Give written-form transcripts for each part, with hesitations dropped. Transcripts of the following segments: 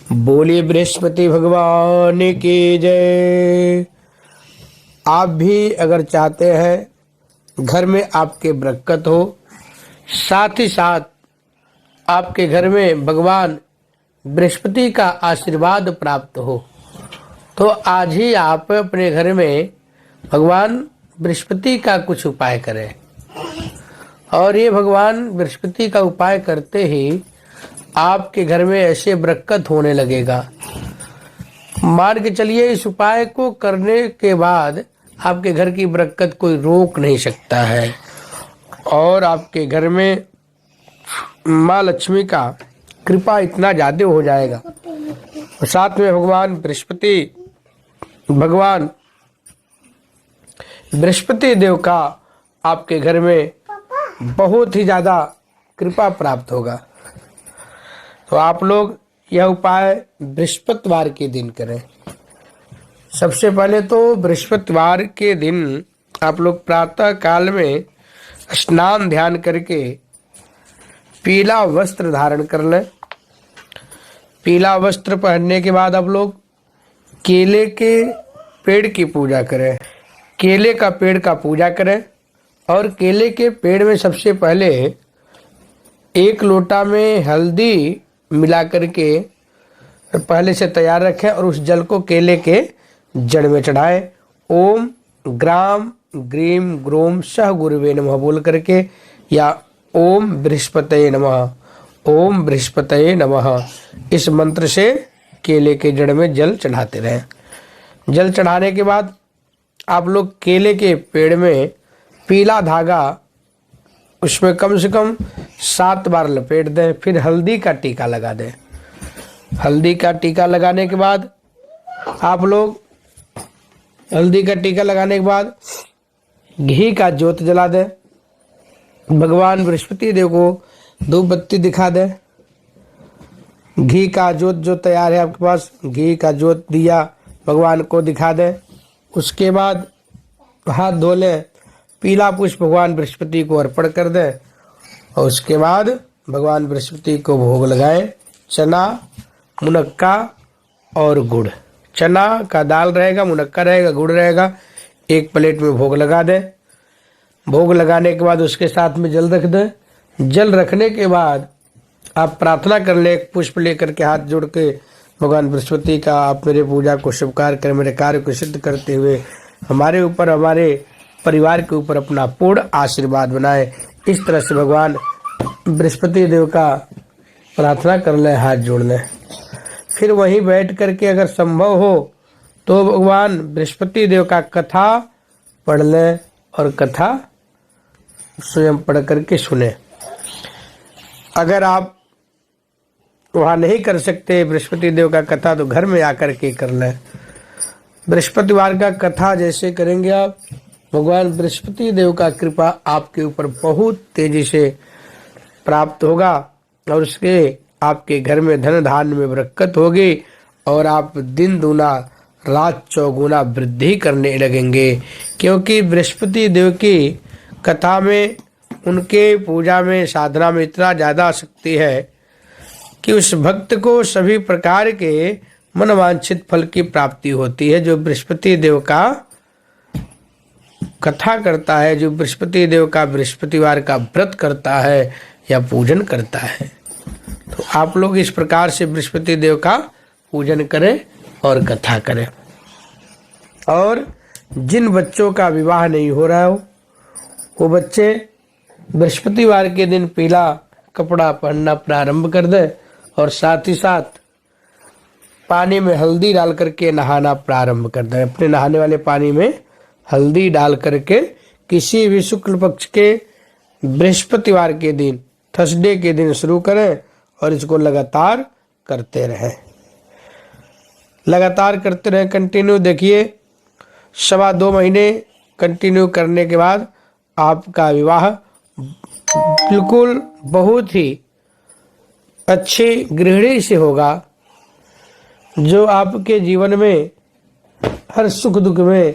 बोलिए बृहस्पति भगवान की जय। आप भी अगर चाहते हैं घर में आपके बरकत हो, साथ ही साथ आपके घर में भगवान बृहस्पति का आशीर्वाद प्राप्त हो, तो आज ही आप अपने घर में भगवान बृहस्पति का कुछ उपाय करें। और ये भगवान बृहस्पति का उपाय करते ही आपके घर में ऐसे बरकत होने लगेगा। मान के चलिए इस उपाय को करने के बाद आपके घर की बरकत कोई रोक नहीं सकता है और आपके घर में माँ लक्ष्मी का कृपा इतना ज्यादा हो जाएगा। और साथ में भगवान बृहस्पति देव का आपके घर में बहुत ही ज्यादा कृपा प्राप्त होगा। तो आप लोग यह उपाय बृहस्पतिवार के दिन करें। सबसे पहले तो बृहस्पतिवार के दिन आप लोग प्रातः काल में स्नान ध्यान करके पीला वस्त्र धारण कर लें। पीला वस्त्र पहनने के बाद आप लोग केले के पेड़ की पूजा करें। केले का पेड़ का पूजा करें और केले के पेड़ में सबसे पहले एक लोटा में हल्दी मिला करके पहले से तैयार रखें और उस जल को केले के जड़ में चढ़ाएं। ओम ग्राम ग्रीम ग्रोम सह गुरुवे नमः बोल करके या ओम बृहस्पतये नमः, ओम बृहस्पतये नमः, इस मंत्र से केले के जड़ में जल चढ़ाते रहें। जल चढ़ाने के बाद आप लोग केले के पेड़ में पीला धागा उसमें कम से कम 7 बार लपेट दें। फिर हल्दी का टीका लगा दें। हल्दी का टीका लगाने के बाद आप लोग घी का ज्योत जला दें। भगवान बृहस्पति देव को धूप बत्ती दिखा दें। घी का ज्योत जो तैयार है आपके पास, घी का ज्योत दिया भगवान को दिखा दें। उसके बाद हाथ धो लें, पीला पुष्प भगवान बृहस्पति को अर्पण कर दें और उसके बाद भगवान बृहस्पति को भोग लगाएं। चना, मुनक्का और गुड़। चना का दाल रहेगा, मुनक्का रहेगा, गुड़ रहेगा, एक प्लेट में भोग लगा दें। भोग लगाने के बाद उसके साथ में जल रख दें। जल रखने के बाद आप प्रार्थना कर ले, एक पुष्प लेकर के हाथ जोड़ के भगवान बृहस्पति का आप मेरे पूजा को स्वीकार करें, मेरे कार्य को सिद्ध करते हुए हमारे ऊपर, हमारे परिवार के ऊपर अपना पूर्ण आशीर्वाद बनाए। इस तरह से भगवान बृहस्पति देव का प्रार्थना कर लें, हाथ जोड़ लें। फिर वहीं बैठ करके अगर संभव हो तो भगवान बृहस्पति देव का कथा पढ़ लें और कथा स्वयं पढ़ करके सुने। अगर आप वहाँ नहीं कर सकते बृहस्पति देव का कथा तो घर में आकर के कर लें। बृहस्पतिवार का कथा जैसे करेंगे आप, भगवान बृहस्पति देव का कृपा आपके ऊपर बहुत तेजी से प्राप्त होगा और उसके आपके घर में धन धान्य में बरकत होगी और आप दिन दूना रात चौगुना वृद्धि करने लगेंगे। क्योंकि बृहस्पति देव की कथा में, उनके पूजा में, साधना में इतना ज़्यादा शक्ति है कि उस भक्त को सभी प्रकार के मनवांछित फल की प्राप्ति होती है। जो बृहस्पति देव का कथा करता है, जो बृहस्पति देव का बृहस्पतिवार का व्रत करता है या पूजन करता है, तो आप लोग इस प्रकार से बृहस्पति देव का पूजन करें और कथा करें। और जिन बच्चों का विवाह नहीं हो रहा हो वो बच्चे बृहस्पतिवार के दिन पीला कपड़ा पहनना प्रारंभ कर दें और साथ ही साथ पानी में हल्दी डाल करके नहाना प्रारंभ कर दें। अपने नहाने वाले पानी में हल्दी डाल करके किसी भी शुक्ल पक्ष के बृहस्पतिवार के दिन, थर्सडे के दिन शुरू करें और इसको लगातार करते रहें। कंटिन्यू देखिए। 2.25 महीने कंटिन्यू करने के बाद आपका विवाह बिल्कुल बहुत ही अच्छी गृहिणी से होगा, जो आपके जीवन में हर सुख दुख में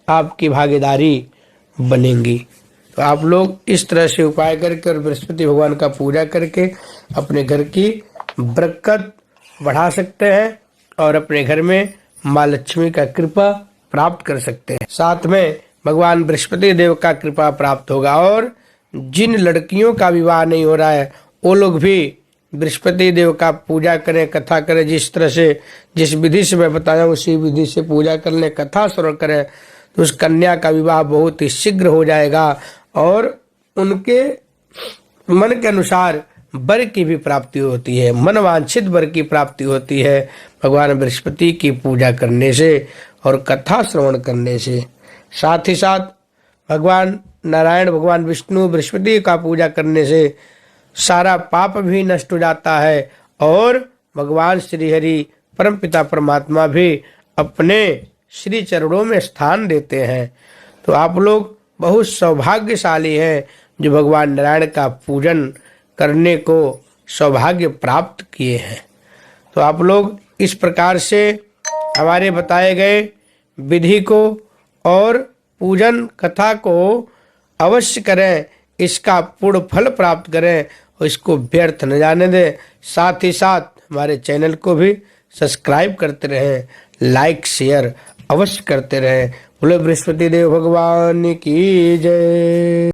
आपकी भागीदारी बनेंगी। तो आप लोग इस तरह से उपाय करके और बृहस्पति भगवान का पूजा करके अपने घर की बरकत बढ़ा सकते हैं और अपने घर में माँ लक्ष्मी का कृपा प्राप्त कर सकते हैं। साथ में भगवान बृहस्पति देव का कृपा प्राप्त होगा। और जिन लड़कियों का विवाह नहीं हो रहा है वो लोग भी बृहस्पति देव का पूजा करें, कथा करें। जिस तरह से, जिस विधि से मैं बताया उसी विधि से पूजा कर लें, कथा श्रवण करें, तो उस कन्या का विवाह बहुत ही शीघ्र हो जाएगा और उनके मन के अनुसार वर की भी प्राप्ति होती है, मनवांछित वर की प्राप्ति होती है भगवान बृहस्पति की पूजा करने से और कथा श्रवण करने से। साथ ही साथ भगवान नारायण, भगवान विष्णु, बृहस्पति का पूजा करने से सारा पाप भी नष्ट हो जाता है और भगवान श्री हरि परमपिता परमात्मा भी अपने श्री चरणों में स्थान देते हैं। तो आप लोग बहुत सौभाग्यशाली हैं जो भगवान नारायण का पूजन करने को सौभाग्य प्राप्त किए हैं। तो आप लोग इस प्रकार से हमारे बताए गए विधि को और पूजन कथा को अवश्य करें, इसका पूर्ण फल प्राप्त करें और इसको व्यर्थ न जाने दें। साथ ही साथ हमारे चैनल को भी सब्सक्राइब करते रहें, लाइक शेयर अवश्य करते रहें। बोले बृहस्पति देव भगवान की जय।